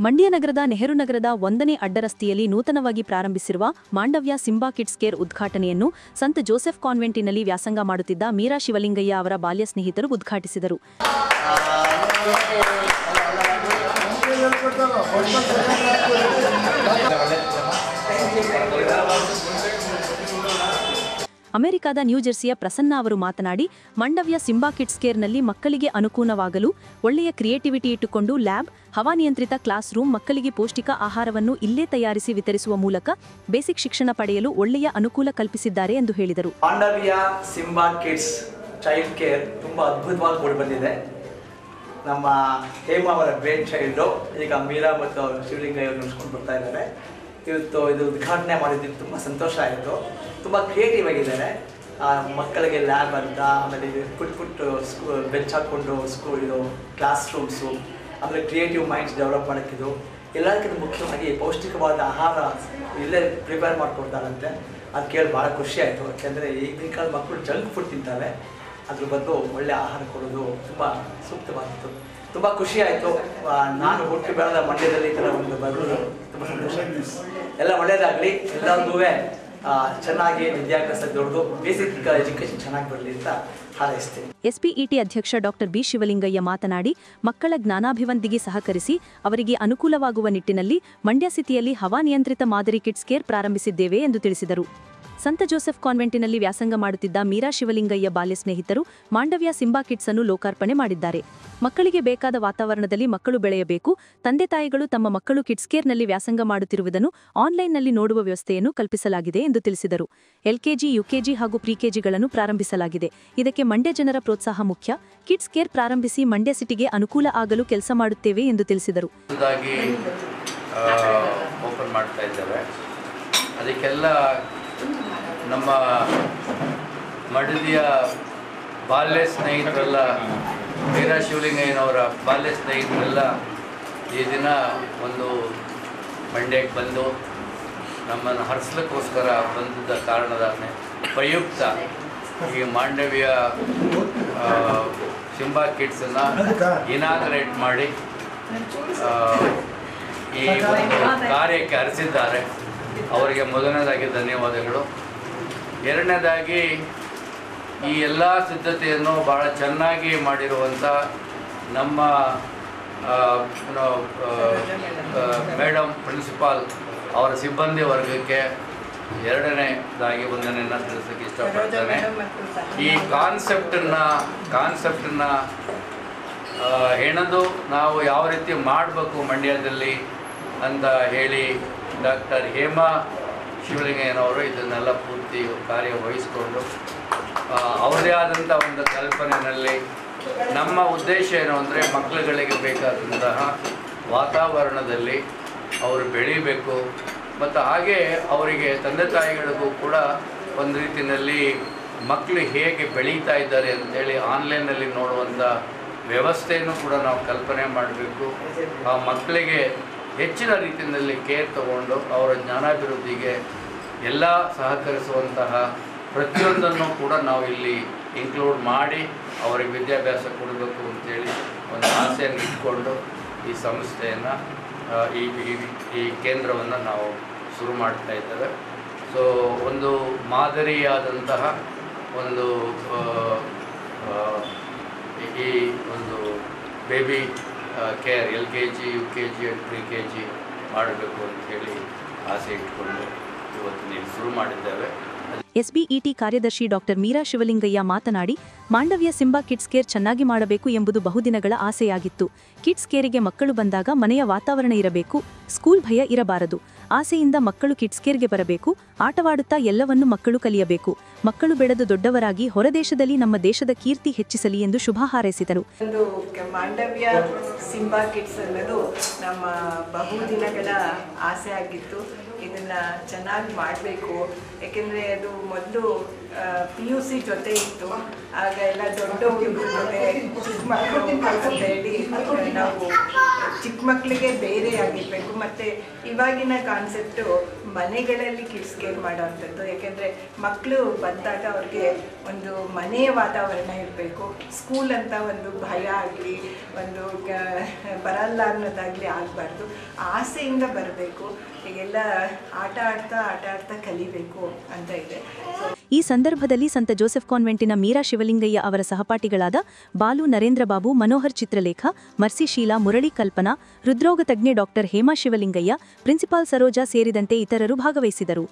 ಮಂಡ್ಯ ನಗರದ ನೆಹರು ನಗರದ 1ನೇ ಅಡ್ಡರಸ್ತೆಯಲ್ಲಿ ನೂತನವಾಗಿ ಪ್ರಾರಂಭಿಸಿರುವ ಮಾಂಡವ್ಯ ಸಿಂಬಾ ಕಿಡ್ಸ್ ಕೇರ್ ಉದ್ಘಾಟನೆಯನ್ನು ಸಂತ ಜೋಸೆಫ್ ಕಾನ್ವೆಂಟಿನಲ್ಲಿ ವ್ಯಾಸಂಗ ಮಾಡುತ್ತಿದ್ದ ಮೀರಾ ಶಿವಲಿಂಗಯ್ಯ ಅವರ ಬಾಲ್ಯ ಸ್ನೇಹಿತರು ಉದ್ಘಾಟಿಸಿದರು. ಅಮೆರಿಕದ ನ್ಯೂಜೆರ್ಸಿಯ ಪ್ರಸನ್ನ ಅವರು ಮಾತನಾಡಿ, ಮಾಂಡವ್ಯ ಸಿಂಬಾ ಕಿಡ್ಸ್ ಕೇರ್ನಲ್ಲಿ ಮಕ್ಕಳಿಗೆ ಅನುಕೂಲವಾಗಲು ಒಳ್ಳೆಯ ಕ್ರಿಯೇಟಿವಿಟಿ ಇಟ್ಟುಕೊಂಡು ಲ್ಯಾಬ್, ಹವಾನಿಯಂತ್ರಿತ ಕ್ಲಾಸ್ ರೂಮ್, ಮಕ್ಕಳಿಗೆ ಪೌಷ್ಟಿಕ ಆಹಾರವನ್ನು ಇಲ್ಲೇ ತಯಾರಿಸಿ ವಿತರಿಸುವ ಮೂಲಕ ಬೇಸಿಕ್ ಶಿಕ್ಷಣ ಪಡೆಯಲು ಒಳ್ಳೆಯ ಅನುಕೂಲ ಕಲ್ಪಿಸಿದ್ದಾರೆ ಎಂದು ಹೇಳಿದರು. Mandavya Simba kids child care ತುಂಬಾ ಅದ್ಭುತವಾಗಿ ಮೂಡಿ ಬಂದಿದೆ. ನಮ್ಮ ಹೇಮಾ ಅವರ ಗ್ರೇಟ್ ಚೈಲ್ಡು ಈಗ ಮೀರಾ ಮತ್ತು ಶಿವಲಿಂಗಯ್ಯ ಅವರು ನಡೆಸ್ಕೊಂಡು ಬರ್ತಾ ಇದ್ದಾರೆ. ಇವತ್ತು ಇದು ಉದ್ಘಾಟನೆ ಮಾಡಿದ್ದಕ್ಕೆ ತುಂಬ ಸಂತೋಷ ಆಯಿತು. ತುಂಬ ಕ್ರಿಯೇಟಿವ್ ಆಗಿದ್ದಾರೆ. ಮಕ್ಕಳಿಗೆ ಲ್ಯಾಬ್ ಅಂತ, ಆಮೇಲೆ ಪುಟ್ ಬೆಂಚ್ ಹಾಕ್ಕೊಂಡು ಇದು ಕ್ಲಾಸ್ ರೂಮ್ಸು, ಆಮೇಲೆ ಕ್ರಿಯೇಟಿವ್ ಮೈಂಡ್ಸ್ ಡೆವಲಪ್ ಮಾಡೋಕ್ಕಿದು ಎಲ್ಲದಕ್ಕಿಂತ ಮುಖ್ಯವಾಗಿ ಪೌಷ್ಟಿಕವಾದ ಆಹಾರ ಇಲ್ಲೇ ಪ್ರಿಪೇರ್ ಮಾಡಿಕೊಡ್ತಾರಂತೆ. ಅದು ಕೇಳಿ ಭಾಳ ಖುಷಿ ಆಯಿತು. ಯಾಕೆಂದರೆ ಈಗಿನ ಕಾಲದ ಮಕ್ಕಳು ಜಂಕ್ ಫುಡ್ ತಿಂತಾರೆ, ಅದ್ರ ಬದಲು ಒಳ್ಳೆ ಆಹಾರ ಕೊಡೋದು ತುಂಬ ಸೂಕ್ತವಾಗಿತ್ತು. ತುಂಬ ಖುಷಿ ಆಯಿತು. ನಾನು ಹುಟ್ಟಿ ಬೆಳೆದ ಮಂಡ್ಯದಲ್ಲಿ ಈ ಥರ ಒಂದು ಬರೋದು ತುಂಬ ಸಂತೋಷ. ಎಲ್ಲ ಒಳ್ಳೆಯದಾಗಲಿ, ಎಲ್ಲರಿಗೂ ಚೆನ್ನಾಗಿ ವಿದ್ಯಾಭ್ಯಾಸ ದೊಡ್ಡದು, ಬೇಸಿಕ್ ಎಜುಕೇಶನ್ ಚೆನ್ನಾಗಿ ಬರಲಿ ಅಂತ ಹಾರೈಸ್ತೇನೆ. ಎಸ್ಪಿಇಟಿ ಅಧ್ಯಕ್ಷ ಡಾಕ್ಟರ್ ಬಿ ಶಿವಲಿಂಗಯ್ಯ ಮಾತನಾಡಿ, ಮಕ್ಕಳ ಜ್ಞಾನಾಭಿವೃದ್ಧಿಗೆ ಸಹಕರಿಸಿ ಅವರಿಗೆ ಅನುಕೂಲವಾಗುವ ನಿಟ್ಟಿನಲ್ಲಿ ಮಂಡ್ಯ ಸಿಟಿಯಲ್ಲಿ ಹವಾನಿಯಂತ್ರಿತ ಮಾದರಿ ಕಿಡ್ಸ್ ಕೇರ್ ಪ್ರಾರಂಭಿಸಿದ್ದೇವೆ ಎಂದು ತಿಳಿಸಿದರು. ಸಂತ ಜೋಸೆಫ್ ಕಾನ್ವೆಂಟಿನಲ್ಲಿ ವ್ಯಾಸಂಗ ಮಾಡುತ್ತಿದ್ದ ಮೀರಾ ಶಿವಲಿಂಗಯ್ಯ ಬಾಲ್ಯ ಸ್ನೇಹಿತರು ಮಾಂಡವ್ಯ ಸಿಂಬಾ ಕಿಡ್ಸ್ ಅನ್ನು ಲೋಕಾರ್ಪಣೆ ಮಾಡಿದ್ದಾರೆ. ಮಕ್ಕಳಿಗೆ ಬೇಕಾದ ವಾತಾವರಣದಲ್ಲಿ ಮಕ್ಕಳು ಬೆಳೆಯಬೇಕು. ತಂದೆ ತಾಯಿಗಳು ತಮ್ಮ ಮಕ್ಕಳು ಕಿಡ್ಸ್ ಕೇರ್ನಲ್ಲಿ ವ್ಯಾಸಂಗ ಮಾಡುತ್ತಿರುವುದನ್ನು ಆನ್ಲೈನ್ನಲ್ಲಿ ನೋಡುವ ವ್ಯವಸ್ಥೆಯನ್ನು ಕಲ್ಪಿಸಲಾಗಿದೆ ಎಂದು ತಿಳಿಸಿದರು. ಎಲ್ಕೆಜಿ, ಯುಕೆಜಿ ಹಾಗೂ ಪ್ರಿಕೆಜಿಗಳನ್ನು ಪ್ರಾರಂಭಿಸಲಾಗಿದೆ. ಇದಕ್ಕೆ ಮಂಡ್ಯ ಜನರ ಪ್ರೋತ್ಸಾಹ ಮುಖ್ಯ. ಕಿಡ್ಸ್ ಕೇರ್ ಪ್ರಾರಂಭಿಸಿ ಮಂಡ್ಯ ಸಿಟಿಗೆ ಅನುಕೂಲ ಆಗಲು ಕೆಲಸ ಮಾಡುತ್ತೇವೆ ಎಂದು ತಿಳಿಸಿದರು. ನಮ್ಮ ಮಡದಿಯ ಬಾಲ್ಯ ಸ್ನೇಹಿತರೆಲ್ಲ, ಮೀರಾ ಶಿವಲಿಂಗಯ್ಯನವರ ಬಾಲ್ಯ ಸ್ನೇಹಿತರೆಲ್ಲ ಈ ದಿನ ಒಂದು ಮಂಡ್ಯಕ್ಕೆ ಬಂದು ನಮ್ಮನ್ನು ಹರಿಸ್ಲಿಕ್ಕೋಸ್ಕರ ಬಂದಿದ್ದ ಕಾರಣದ ಪ್ರಯುಕ್ತ ಈ ಮಾಂಡವ್ಯ ಸಿಂಬಾ ಕಿಡ್ಸನ್ನು ಇನಾಗ್ರೇಟ್ ಮಾಡಿ ಈ ಒಂದು ಕಾರ್ಯಕ್ಕೆ ಹರಿಸಿದ್ದಾರೆ. ಅವರಿಗೆ ಮೊದಲನೇದಾಗಿ ಧನ್ಯವಾದಗಳು. ಎರಡನೇದಾಗಿ ಈ ಎಲ್ಲ ಸಿದ್ಧತೆಯನ್ನು ಭಾಳ ಚೆನ್ನಾಗಿ ಮಾಡಿರುವಂಥ ನಮ್ಮ ಮೇಡಮ್ ಪ್ರಿನ್ಸಿಪಾಲ್ ಅವರ ಸಿಬ್ಬಂದಿ ವರ್ಗಕ್ಕೆ ಎರಡನೇದಾಗಿ ವಂದನೆಯನ್ನು ತಿಳಿಸೋಕ್ಕೆ ಇಷ್ಟಪಡ್ತೇನೆ. ಈ ಕಾನ್ಸೆಪ್ಟನ್ನು ಹೆಣದು ನಾವು ಯಾವ ರೀತಿ ಮಾಡಬೇಕು ಮಂಡ್ಯದಲ್ಲಿ ಅಂತ ಹೇಳಿ ಡಾಕ್ಟರ್ ಹೇಮಾ ಶಿವಲಿಂಗಯ್ಯನವರು ಇದನ್ನೆಲ್ಲ ಪೂರ್ತಿ ಕಾರ್ಯವಹಿಸಿಕೊಂಡು ಅವರದೇ ಆದಂಥ ಒಂದು ಕಲ್ಪನೆಯಲ್ಲಿ ನಮ್ಮ ಉದ್ದೇಶ ಏನು ಅಂದರೆ ಮಕ್ಕಳುಗಳಿಗೆ ಬೇಕಾದಂತಹ ವಾತಾವರಣದಲ್ಲಿ ಅವರು ಬೆಳೀಬೇಕು ಮತ್ತು ಹಾಗೆ ಅವರಿಗೆ ತಂದೆ ತಾಯಿಗಳಿಗೂ ಕೂಡ ಒಂದು ರೀತಿಯಲ್ಲಿ ಮಕ್ಕಳು ಹೇಗೆ ಬೆಳೀತಾ ಇದ್ದಾರೆ ಅಂತೇಳಿ ಆನ್ಲೈನಲ್ಲಿ ನೋಡುವಂಥ ವ್ಯವಸ್ಥೆಯನ್ನು ಕೂಡ ನಾವು ಕಲ್ಪನೆ ಮಾಡಬೇಕು. ಆ ಮಕ್ಕಳಿಗೆ ಹೆಚ್ಚಿನ ರೀತಿಯಲ್ಲಿ ಕೇರ್ ತಗೊಂಡು ಅವರ ಜ್ಞಾನಾಭಿವೃದ್ಧಿಗೆ ಎಲ್ಲ ಸಹಕರಿಸುವಂತಹ ಪ್ರತಿಯೊಂದನ್ನು ಕೂಡ ನಾವು ಇಲ್ಲಿ ಇನ್ಕ್ಲೂಡ್ ಮಾಡಿ ಅವರಿಗೆ ವಿದ್ಯಾಭ್ಯಾಸ ಕೊಡಬೇಕು ಅಂತೇಳಿ ಒಂದು ಆಸೆಯನ್ನು ಇಟ್ಕೊಂಡು ಈ ಸಂಸ್ಥೆಯನ್ನು ಈ ಕೇಂದ್ರವನ್ನು ನಾವು ಶುರು ಮಾಡ್ತಾ ಇದ್ದೇವೆ. ಸೊ ಒಂದು ಮಾದರಿಯಾದಂತಹ ಒಂದು ಈ ಒಂದು baby care LKG, UKG and PKG ಮಾಡಬೇಕು ಅಂತ ಹೇಳಿ ಆಸೆ ಇಟ್ಕೊಂಡು ಇವತ್ತು ನೀವು ಶುರು ಮಾಡಿದ್ದೇವೆ. ಎಸ್ಬಿಇಟಿ ಕಾರ್ಯದರ್ಶಿ ಡಾಕ್ಟರ್ ಮೀರಾ ಶಿವಲಿಂಗಯ್ಯ ಮಾತನಾಡಿ, ಮಾಂಡವ್ಯ ಸಿಂಬಾ ಕಿಡ್ಸ್ ಕೇರ್ ಚೆನ್ನಾಗಿ ಮಾಡಬೇಕು ಎಂಬುದು ಬಹುದಿನಗಳ ಆಸೆಯಾಗಿತ್ತು. ಕಿಡ್ಸ್ ಕೇರಿಗೆ ಮಕ್ಕಳು ಬಂದಾಗ ಮನೆಯ ವಾತಾವರಣ ಇರಬೇಕು, ಸ್ಕೂಲ್ ಭಯ ಇರಬಾರದು. ಆಸೆಯಿಂದ ಮಕ್ಕಳು ಕಿಡ್ಸ್ ಕೇರ್ಗೆ ಬರಬೇಕು. ಆಟವಾಡುತ್ತಾ ಎಲ್ಲವನ್ನೂ ಮಕ್ಕಳು ಕಲಿಯಬೇಕು. ಮಕ್ಕಳು ಬೆಳೆದು ದೊಡ್ಡವರಾಗಿ ಹೊರದೇಶದಲ್ಲಿ ನಮ್ಮ ದೇಶದ ಕೀರ್ತಿ ಹೆಚ್ಚಿಸಲಿ ಎಂದು ಶುಭ ಹಾರೈಸಿದರು. ಮಾಂಡವ್ಯ ಸಿಂಬಾ ಕಿಡ್ಸ್ ಅನ್ನೋದು ನಮ್ಮ ಬಹುದಿನಗಳ ಆಸೆ ಆಗಿತ್ತು. ಇದನ್ನು ಚೆನ್ನಾಗಿ ಮಾಡಬೇಕು. ಏಕೆಂದರೆ ಅದು ಮೊದಲು PUC ಜೊತೆ ಇತ್ತು. ಆಗ ಎಲ್ಲ ದೊಡ್ಡವರು ಜೊತೆ ಚಿಕ್ಕ ಮಕ್ಕಳು ಅಂತ ಹೇಳಿ ನಾವು ಚಿಕ್ಕ ಮಕ್ಕಳಿಗೆ ಬೇರೆ ಆಗಿರಬೇಕು. ಮತ್ತು ಇವಾಗಿನ ಕಾನ್ಸೆಪ್ಟು ಮನೆಗಳಲ್ಲಿ ಕಿಡ್ಸ್ ಕೇರ್ ಮಾಡೋವಂಥದ್ದು. ಯಾಕೆಂದರೆ ಮಕ್ಕಳು ಬಂದಾಗ ಅವ್ರಿಗೆ ಒಂದು ಮನೆಯ ವಾತಾವರಣ ಇರಬೇಕು. ಸ್ಕೂಲ್ ಅಂತ ಒಂದು ಭಯ ಆಗಲಿ ಒಂದು ಬರಲ್ಲ ಅನ್ನೋದಾಗಲಿ ಆಗಬಾರ್ದು. ಆಸೆಯಿಂದ ಬರಬೇಕು. ಈಗೆಲ್ಲ ಆಟ ಆಡ್ತಾ ಕಲಿಬೇಕು ಅಂತ ಇದೆ. ಈ ಸಂದರ್ಭದಲ್ಲಿ ಸಂತ ಜೋಸೆಫ್ ಕಾನ್ವೆಂಟಿನ ಮೀರಾ ಶಿವಲಿಂಗಯ್ಯ ಅವರ ಸಹಪಾಠಿಗಳಾದ ಬಾಲು ನರೇಂದ್ರ ಬಾಬು, ಮನೋಹರ್ ಚಿತ್ರಲೇಖ, ಮರ್ಸಿ ಶೀಲಾ, ಮುರಳಿ ಕಲ್ಪನಾ, ಹೃದ್ರೋಗ ತಜ್ಞೆ ಡಾಕ್ಟರ್ ಹೇಮಾ ಶಿವಲಿಂಗಯ್ಯ, ಪ್ರಿನ್ಸಿಪಾಲ್ ಸರೋಜಾ ಸೇರಿದಂತೆ ಇತರರು ಭಾಗವಹಿಸಿದರು.